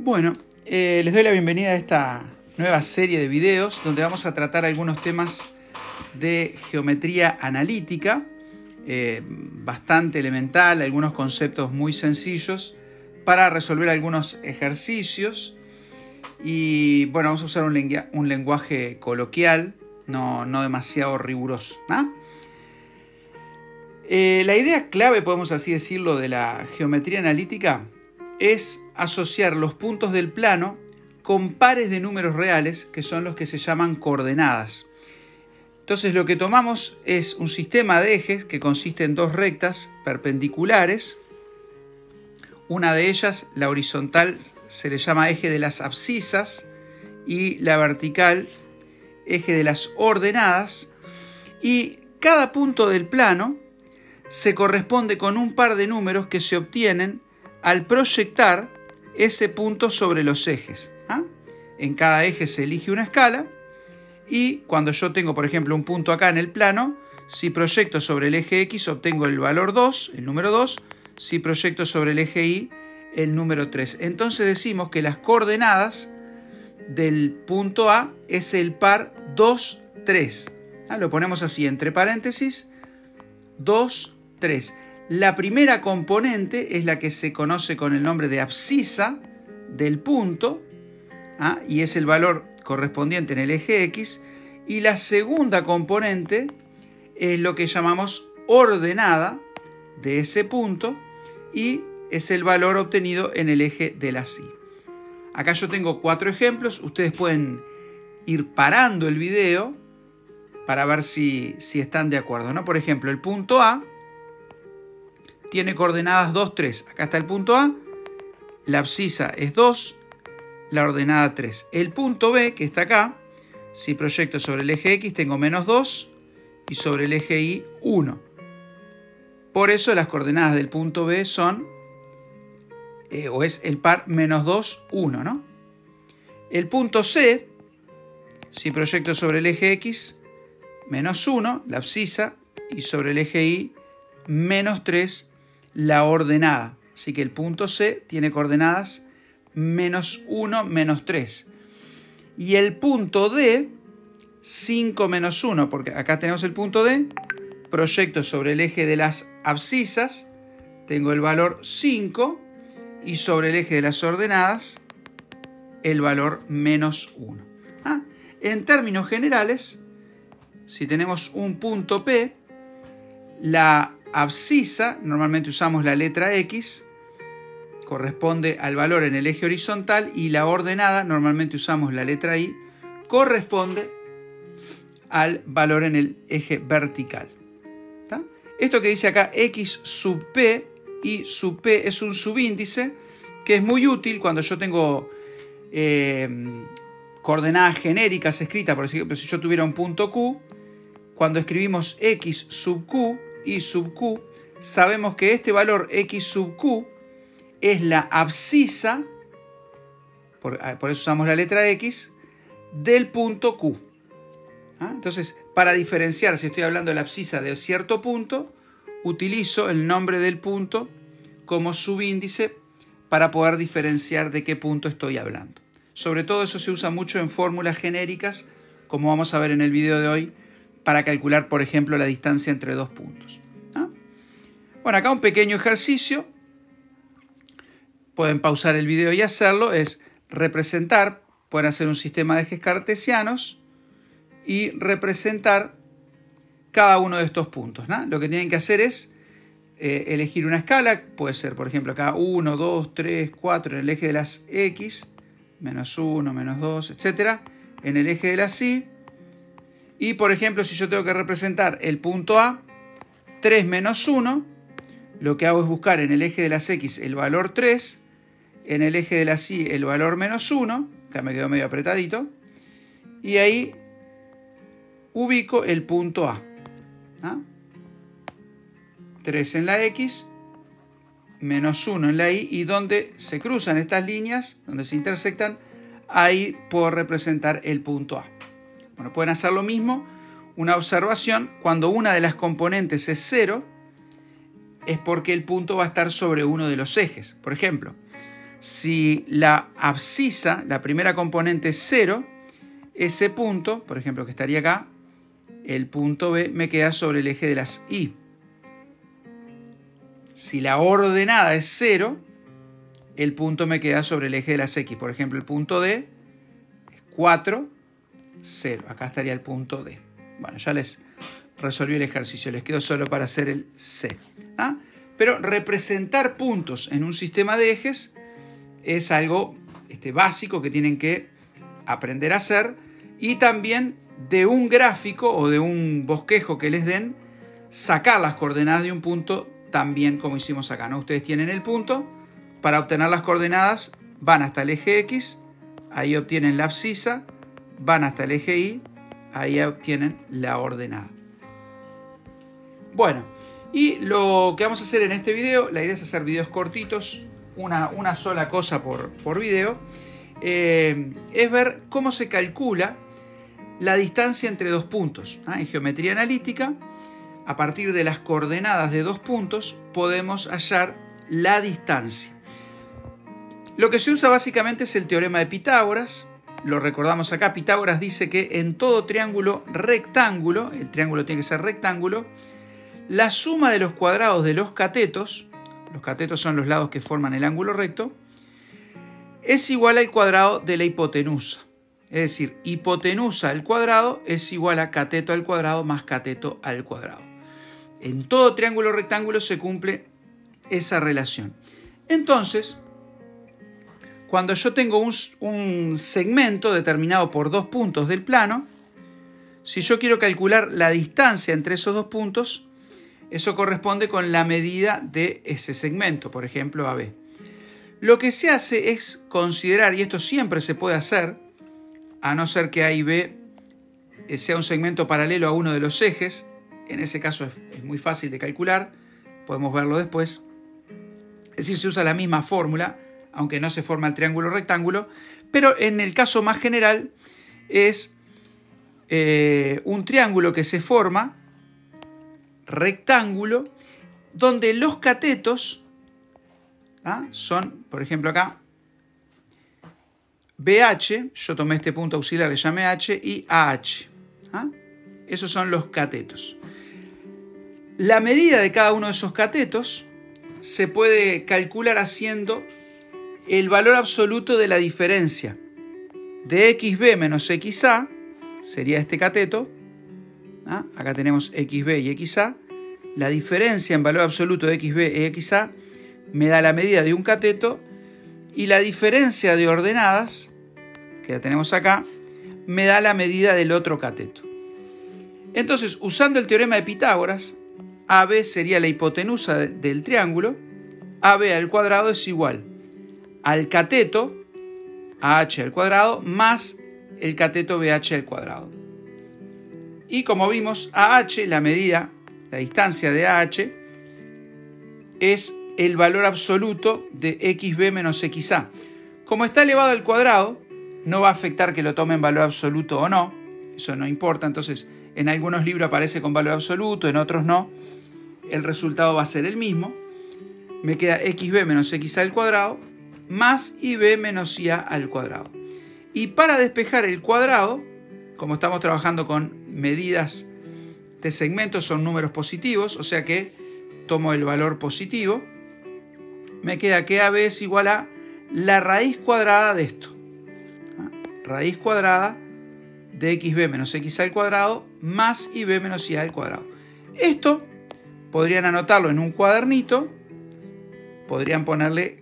Bueno, les doy la bienvenida a esta nueva serie de videos donde vamos a tratar algunos temas de geometría analítica, bastante elemental, algunos conceptos muy sencillos para resolver algunos ejercicios. Y bueno, vamos a usar un lenguaje coloquial, no demasiado riguroso, ¿no? La idea clave, podemos así decirlo, de la geometría analítica es asociar los puntos del plano con pares de números reales, que son los que se llaman coordenadas. Entonces lo que tomamos es un sistema de ejes que consiste en dos rectas perpendiculares. Una de ellas, la horizontal, se le llama eje de las abscisas y la vertical, eje de las ordenadas. Y cada punto del plano se corresponde con un par de números que se obtienen al proyectar ese punto sobre los ejes. En cada eje se elige una escala y cuando yo tengo, por ejemplo, un punto acá en el plano, si proyecto sobre el eje X obtengo el valor 2, el número 2, si proyecto sobre el eje Y, el número 3. Entonces decimos que las coordenadas del punto A es el par 2, 3. Lo ponemos así, entre paréntesis, 2, 3. La primera componente es la que se conoce con el nombre de abscisa del punto, y es el valor correspondiente en el eje X. Y la segunda componente es lo que llamamos ordenada de ese punto y es el valor obtenido en el eje de las Y. Acá yo tengo 4 ejemplos. Ustedes pueden ir parando el video para ver si están de acuerdo, ¿no? Por ejemplo, el punto A tiene coordenadas 2, 3. Acá está el punto A, la abscisa es 2, la ordenada 3. El punto B, que está acá, si proyecto sobre el eje X tengo menos 2 y sobre el eje Y 1. Por eso las coordenadas del punto B son, o es el par menos 2, 1, ¿no? El punto C, si proyecto sobre el eje X, menos 1, la abscisa, y sobre el eje Y, menos 3, la ordenada. Así que el punto C tiene coordenadas menos 1, menos 3. Y el punto D, 5 menos 1, porque acá tenemos el punto D, proyecto sobre el eje de las abscisas, tengo el valor 5, y sobre el eje de las ordenadas, el valor menos 1. En términos generales, si tenemos un punto P, la abscisa, normalmente usamos la letra X, corresponde al valor en el eje horizontal, y la ordenada, normalmente usamos la letra Y, corresponde al valor en el eje vertical. Esto que dice acá X sub P, Y sub P es un subíndice que es muy útil cuando yo tengo coordenadas genéricas escritas. Por ejemplo, si yo tuviera un punto Q, cuando escribimos X sub Q, Y sub Q, sabemos que este valor X sub Q es la abscisa, por eso usamos la letra X, del punto Q. Entonces, para diferenciar si estoy hablando de la abscisa de cierto punto, utilizo el nombre del punto como subíndice para poder diferenciar de qué punto estoy hablando. Sobre todo eso se usa mucho en fórmulas genéricas, como vamos a ver en el video de hoy, para calcular, por ejemplo, la distancia entre dos puntos. Bueno, acá un pequeño ejercicio, pueden pausar el video y hacerlo, es representar, pueden hacer un sistema de ejes cartesianos y representar cada uno de estos puntos, Lo que tienen que hacer es elegir una escala, puede ser, por ejemplo, acá 1, 2, 3, 4 en el eje de las X, menos 1, menos 2, etc. En el eje de las Y. Y, por ejemplo, si yo tengo que representar el punto A, 3 menos 1, lo que hago es buscar en el eje de las X el valor 3, en el eje de las Y el valor menos 1, acá me quedó medio apretadito, y ahí ubico el punto A. 3 en la X, menos 1 en la Y, y donde se cruzan estas líneas, donde se intersectan, ahí puedo representar el punto A. Bueno, pueden hacer lo mismo. Una observación, cuando una de las componentes es 0, es porque el punto va a estar sobre uno de los ejes. Por ejemplo, Si la abscisa, la primera componente es 0, ese punto, por ejemplo, que estaría acá, el punto B me queda sobre el eje de las Y. Si la ordenada es 0, el punto me queda sobre el eje de las X. Por ejemplo, el punto D es 4, 0. Acá estaría el punto D. Bueno, ya les resolví el ejercicio. Les quedó solo para hacer el C. ¿Ah? Pero representar puntos en un sistema de ejes es algo básico que tienen que aprender a hacer. Y también de un gráfico o de un bosquejo que les den, sacar las coordenadas de un punto también como hicimos acá, ¿no? Ustedes tienen el punto, para obtener las coordenadas van hasta el eje X, ahí obtienen la abscisa, van hasta el eje Y, ahí obtienen la ordenada. Bueno, y lo que vamos a hacer en este video, la idea es hacer videos cortitos, una sola cosa por video, es ver cómo se calcula la distancia entre dos puntos. En geometría analítica, a partir de las coordenadas de dos puntos, podemos hallar la distancia. Lo que se usa básicamente es el teorema de Pitágoras. Lo recordamos acá. Pitágoras dice que en todo triángulo rectángulo, el triángulo tiene que ser rectángulo, la suma de los cuadrados de los catetos son los lados que forman el ángulo recto, es igual al cuadrado de la hipotenusa. Es decir, hipotenusa al cuadrado es igual a cateto al cuadrado más cateto al cuadrado. En todo triángulo rectángulo se cumple esa relación. Entonces, cuando yo tengo un segmento determinado por dos puntos del plano, si yo quiero calcular la distancia entre esos dos puntos, eso corresponde con la medida de ese segmento, por ejemplo AB. Lo que se hace es considerar, y esto siempre se puede hacer, a no ser que A y B sea un segmento paralelo a uno de los ejes, en ese caso es muy fácil de calcular, podemos verlo después. Es decir, se usa la misma fórmula, aunque no se forma el triángulo rectángulo, pero en el caso más general es un triángulo que se forma rectángulo, donde los catetos son, por ejemplo acá, BH, yo tomé este punto auxiliar, le llamé H, y AH. Esos son los catetos. La medida de cada uno de esos catetos se puede calcular haciendo el valor absoluto de la diferencia de XB menos XA, sería este cateto. Acá tenemos XB y XA. La diferencia en valor absoluto de XB y XA me da la medida de un cateto, y la diferencia de ordenadas, que la tenemos acá, me da la medida del otro cateto. Entonces, usando el teorema de Pitágoras, AB sería la hipotenusa del triángulo. AB al cuadrado es igual al cateto AH al cuadrado más el cateto BH al cuadrado. Y como vimos, AH, la medida, la distancia de AH, es el valor absoluto de XB menos XA. Como está elevado al cuadrado, no va a afectar que lo tome en valor absoluto o no. Eso no importa. Entonces, en algunos libros aparece con valor absoluto, en otros no. El resultado va a ser el mismo. Me queda XB menos XA al cuadrado más IB menos IA al cuadrado. Y para despejar el cuadrado, como estamos trabajando con medidas de segmentos, son números positivos, o sea que tomo el valor positivo, me queda que AB es igual a la raíz cuadrada de esto. Raíz cuadrada de XB menos XA al cuadrado más IB menos IA al cuadrado. Esto podrían anotarlo en un cuadernito. Podrían ponerle,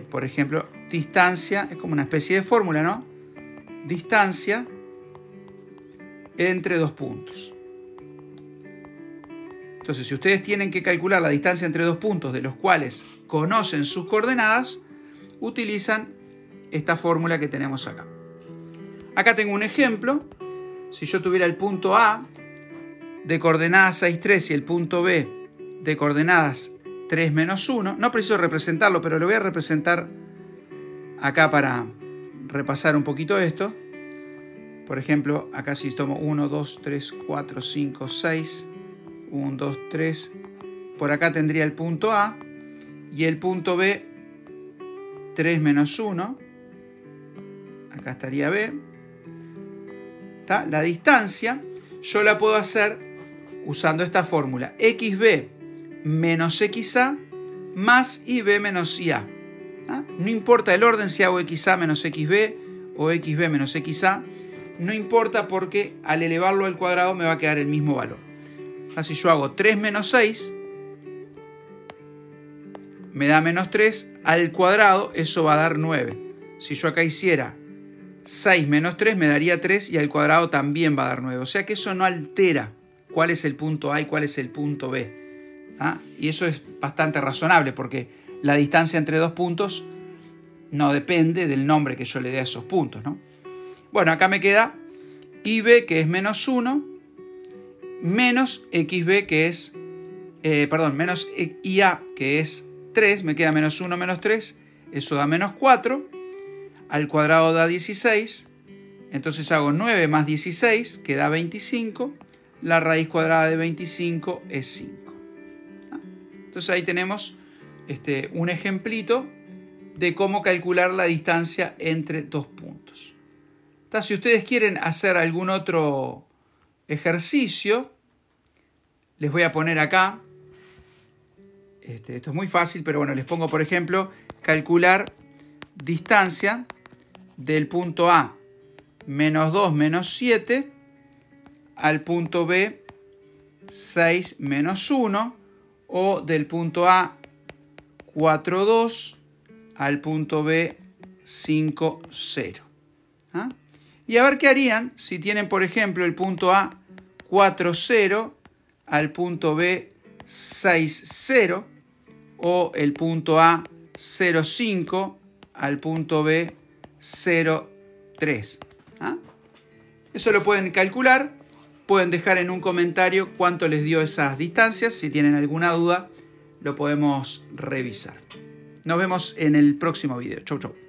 por ejemplo, distancia, es como una especie de fórmula, ¿no? Distancia entre dos puntos. Entonces, si ustedes tienen que calcular la distancia entre dos puntos de los cuales conocen sus coordenadas, utilizan esta fórmula que tenemos acá. Acá tengo un ejemplo. Si yo tuviera el punto A de coordenadas 6, 3 y el punto B de coordenadas 3, menos 1. No preciso representarlo, pero lo voy a representar acá para repasar un poquito esto. Por ejemplo, acá si tomo 1, 2, 3, 4, 5, 6. 1, 2, 3. Por acá tendría el punto A. Y el punto B 3 menos 1. Acá estaría B. ¿Está? La distancia yo la puedo hacer usando esta fórmula. XB menos XA más IB menos IA. ¿Ah? No importa el orden si hago XA menos XB o XB menos XA. No importa porque al elevarlo al cuadrado me va a quedar el mismo valor. Así yo hago 3 menos 6. Me da menos 3 al cuadrado, eso va a dar 9. Si yo acá hiciera 6 menos 3 me daría 3 y al cuadrado también va a dar 9. O sea que eso no altera cuál es el punto A y cuál es el punto B. ¿Ah? Y eso es bastante razonable porque la distancia entre dos puntos no depende del nombre que yo le dé a esos puntos, ¿no? Bueno, acá me queda IB, que es menos 1, menos XB, que es, menos IA, que es 3, me queda menos 1 menos 3, eso da menos 4, al cuadrado da 16, entonces hago 9 más 16, que da 25, la raíz cuadrada de 25 es 5. Entonces ahí tenemos un ejemplito de cómo calcular la distancia entre dos puntos. Si ustedes quieren hacer algún otro ejercicio, les voy a poner acá. Esto es muy fácil, pero bueno, les pongo, por ejemplo, calcular distancia del punto A menos 2 menos 7 al punto B 6 menos 1 o del punto A 4, 2 al punto B 5, 0. ¿Ah? Y a ver qué harían si tienen, por ejemplo, el punto A 4, 0 al punto B 6, 0 o el punto A 0, 5 al punto B 0, 3. ¿Ah? Eso lo pueden calcular. Pueden dejar en un comentario cuánto les dio esas distancias. Si tienen alguna duda, lo podemos revisar. Nos vemos en el próximo video. Chau, chau.